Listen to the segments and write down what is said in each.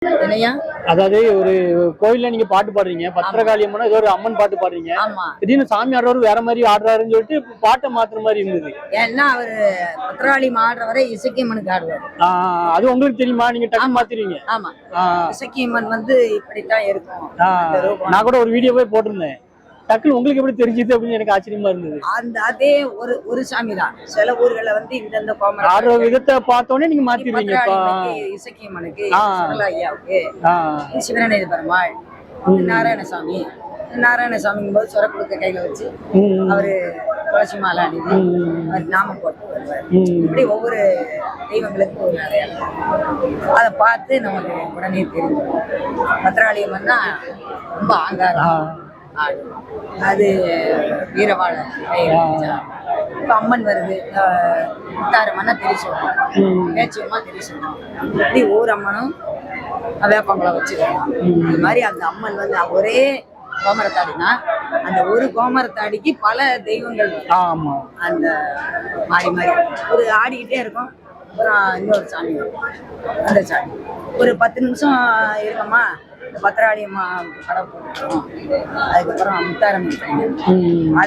என்னையா? அதாவது ஒரு கோயில்ல நீங்க பாட்டு பாடுறீங்க, பத்திரகாளி அம்மன் ஏதோ ஒரு அம்மன் பாட்டு பாடுறீங்க. ஆமா. திடீர்னு சாமி ஆடுறவர் வேற மாதிரி ஆடுறாருன்னு சொல்லிட்டு பாட்டை மாத்துற மாதிரி இருந்தது. ஏன்னா அவரு பத்திரகாளி ஆடுறவரை இசக்கியம்மனுக்கு ஆடுவார். அது உங்களுக்கு தெரியுமா? நீங்க டக்கு மாத்திருவீங்க. ஆமா. இசக்கியம்மன் இப்படித்தான் இருக்கும். நான் கூட ஒரு வீடியோவே போட்டிருந்தேன். டக்குனு உங்களுக்கு எப்படி தெரிஞ்சது அப்படின்னு எனக்கு ஆச்சரியமா இருந்தது. அதே ஒரு சாமி தான். சில ஊர்களை இந்த கோமரம் ஆடுற விதத்தை பார்த்தோன்னே நீங்க மாத்திருவீங்க. இசக்கியம்மனுக்கு, ஐயாவுக்கு, சிவனேத பெருமாள், நாராயணசாமிங்கும் போது சொர குடுக்க கையில வச்சு அவரு துளசி மாலை அணிந்து நாமம் போட்டு வருவார். இப்படி ஒவ்வொரு தெய்வங்களுக்கும் ஒரு அடையாளம். அதை பார்த்து நமக்கு உடனே தெரியும். பத்திரகாளி அம்மன்னா ரொம்ப ஆங்காரம், அது வீரவாழ இப்ப அம்மன் வருது, முத்தாரம்மன்னா தெரிய சொல்லணும், பேச்சியம்மா தெரிய சொல்லணும். இப்படி ஒவ்வொரு அம்மனும் வேப்பங்களை வச்சுக்கணும். இது மாதிரி அந்த அம்மன் ஒரே கோமரத்தாடினா அந்த ஒரு கோமரத்தாடிக்கு பல தெய்வங்கள் அந்த மாறி மாறி ஒரு ஆடிக்கிட்டே இருக்கும். அப்புறம் இன்னொரு சாமி அந்த சாமி ஒரு 10 நிமிஷம் இருக்கமா பத்திரகாளி அம்மா கடை போட்டுருக்கோம். அதுக்கப்புறம் முத்தாரம்மன்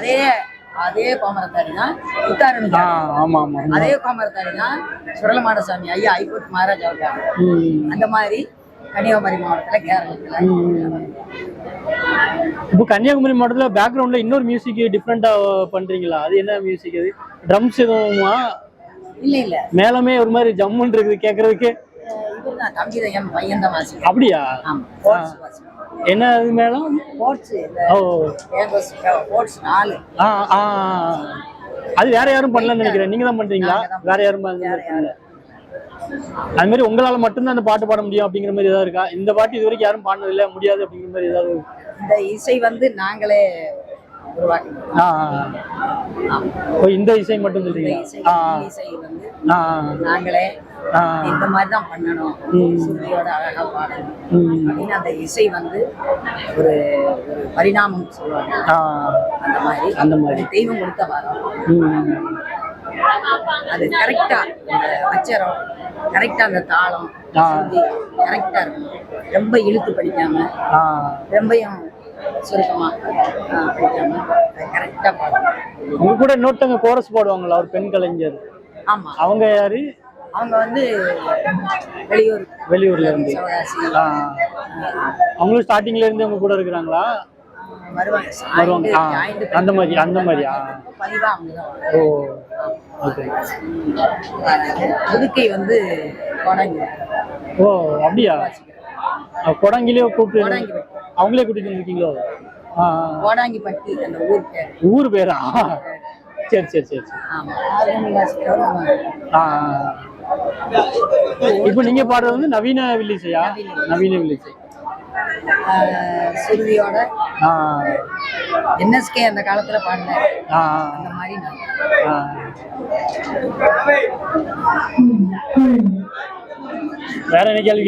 அதே கோமரத்தாடி தான் முத்தாரம்மன். அதே கோமரத்தாடி தான் சுடலமாட சாமி ஐயா ஹைகோர்ட் மகாராஜாவுக்கு. அந்த மாதிரி கன்னியாகுமரி மாவட்டத்துல, கேரளத்துல. இப்போ கன்னியாகுமரி மாவட்டத்துல பேக்ரவுண்ட்ல இன்னொரு மியூசிக் டிஃப்ரெண்டா பண்றீங்களா? அது என்ன மியூசிக்? அது ட்ரம்ஸ் எதுவுமா? இல்ல மேலமே ஒரு மாதிரி ஜம்முன்னு இருக்குது கேட்கறதுக்கு. அப்படியா? என்ன அது மேலம்? அது வேற யாரும் பண்ணலன்னு நினைக்கிறேன். நீங்க தான் பண்றீங்களா? வேற யாரும் அது மாதிரி உங்களால மட்டும்தான் அந்த பாட்டு பாட முடியும் அப்படிங்கிற மாதிரி ஏதாவது இருக்கா? இந்த பாட்டு இது வரைக்கும் யாரும் பாடினது முடியாது அப்படிங்கிற மாதிரி ஏதாவது? இந்த இசை நாங்களே இந்த இசை மட்டும் சொல்றீங்க? நாங்களே இந்த மாதிரிதான் பண்ணணும், சுருதியோட அழகா பாடணும் அப்படின்னு அந்த இசை ஒரு பரிணாமம் சொல்லுவாங்க. அந்த மாதிரி தெய்வம் கொடுத்த வரம். அது கரெக்டா அந்த அச்சரம், கரெக்டா அந்த தாளம் கரெக்டா இருக்கும். ரொம்ப இழுத்து படிக்காம, ரொம்பயும் சுருக்கமா படிக்காம கரெக்டா பாடணும். உங்க கூட இன்னொருத்தவங்க கோரஸ் பாடுவாங்களா? ஒரு பெண் கலைஞர். ஆமா. அவங்க யாரு? அவங்க வெளியூர்ல இருந்து. அவங்களும் ஸ்டார்டிங்ல இருந்து உங்க கூட இருக்கிறாங்களா? வருவாங்க. அந்த மாதிரியா? ஓ, ஓகே. புதுக்கை ஓ, அப்படியா? கொடாங்கிலே கூப்பிட்டு அவங்களே கூட்டிட்டு இருக்கீங்களோ? கோடாங்கிப்பட்டி அந்த ஊர் பேரா? சரி சரி சரி. இப்போ நீங்க பாடுறது நவீன வில்லிசையா? நவீன வில்லிசை சுருதியோட என்எஸ்கே அந்த காலத்துல பாடினாரு. அந்த மாதிரி வேற என்ன கேள்வி?